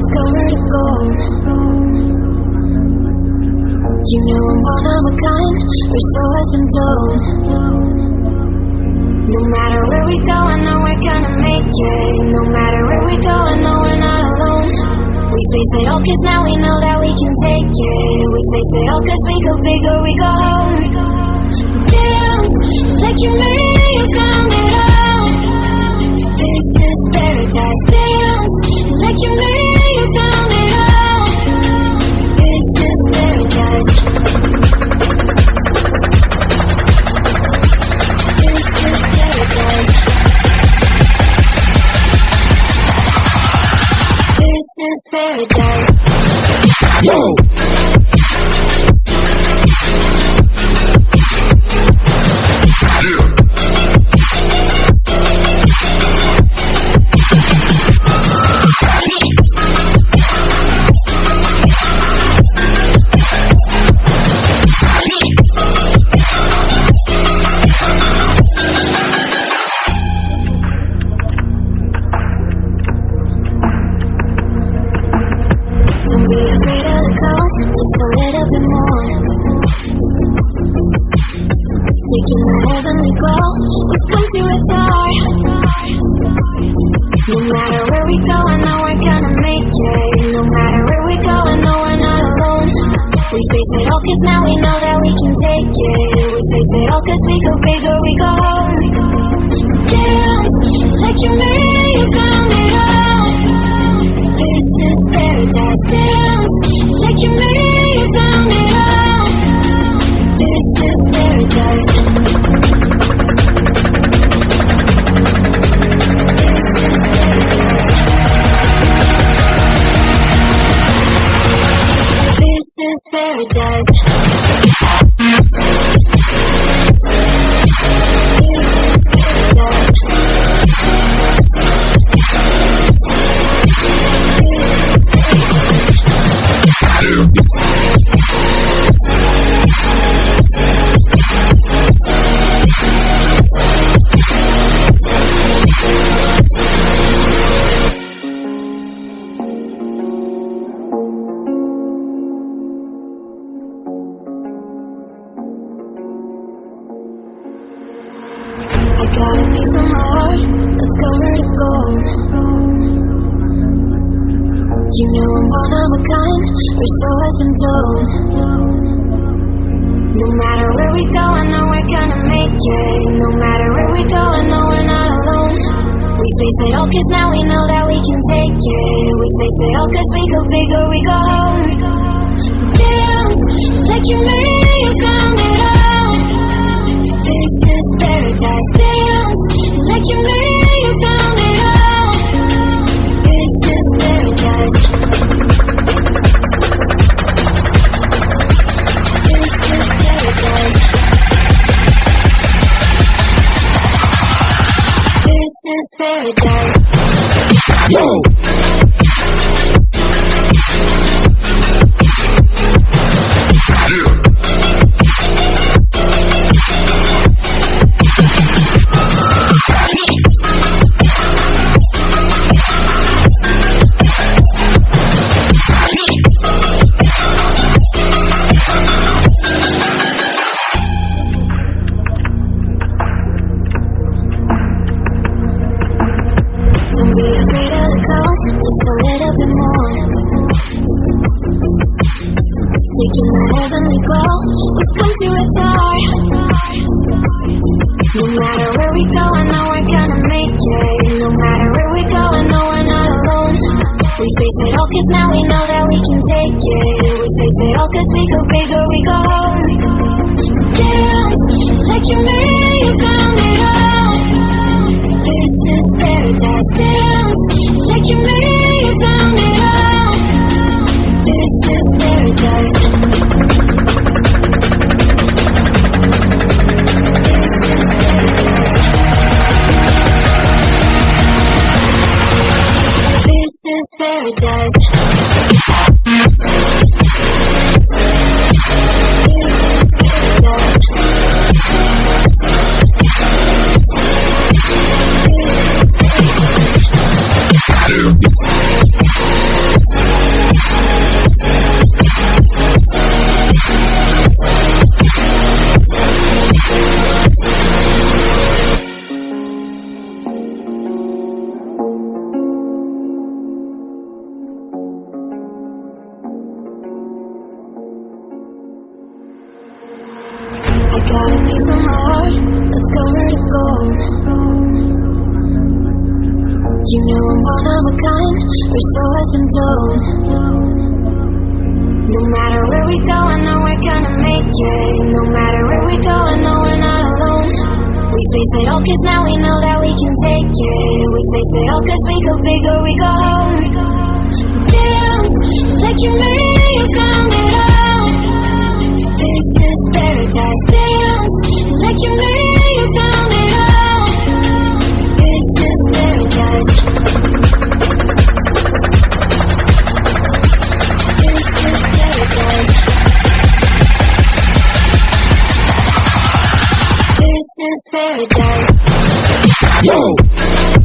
let's go where to go. You know I'm one of a kind, we're so I've been told. No matter where we go, I know we're gonna make it. No matter where we go, I know we're not alone. We face it all cause now we know that we can take it. We face it all cause we go big or we go home. Dance like you made it, you found it all. This is paradise. Dance like you made it, you found it all. This is paradise. This is paradise. This is paradise. Whoa! Don't be afraid of the call, just a little bit more. Taking the heavenly glow, we've come to adore. No matter where we go, I know we're gonna make it. No matter where we go, I know we're not alone. We face it all cause now we know that we can take it. We face it all cause we go big or we go home. Dance like you made it, you found it all. This is paradise. Dance like you made it, you found it all. This is paradise. This is paradise. This is paradise. This is I got a piece of my heart, let's go where to go. You know I'm one of a kind, or so I've been told. No matter where we go, I know we're gonna make it. No matter where we go, I know we're not alone. We face it all cause now we know that we can take it. We face it all cause we go big or we go home. Dance like you made it, you found it all. This is paradise. Dance like you made it, you found it all. This is paradise. This is paradise. This is paradise. Whoa! Don't be afraid of the call, just a little bit more. Taking the heavenly glow, we've come to adore. No matter where we go, I know we're gonna make it. No matter where we go, I know we're not alone. We face it all cause now we know that we can take it. We face it all cause we go big or we go home. Dance like you made it, you found it all. This is paradise. Dance like you made it, you found it all. This is paradise. This is paradise. This is paradise. This is paradise. got a piece of my heart that's covered in gold. You know I'm one of a kind, or so I've been told. No matter where we go, I know we're gonna make it. No matter where we go, I know we're not alone. We face it all cause now we know that we can take it. We face it all cause we go big or we go home. Dance like you made it, you found it all. This is paradise. Dance like you made it, you found it all. This is paradise. This is paradise. This is paradise. Whoa.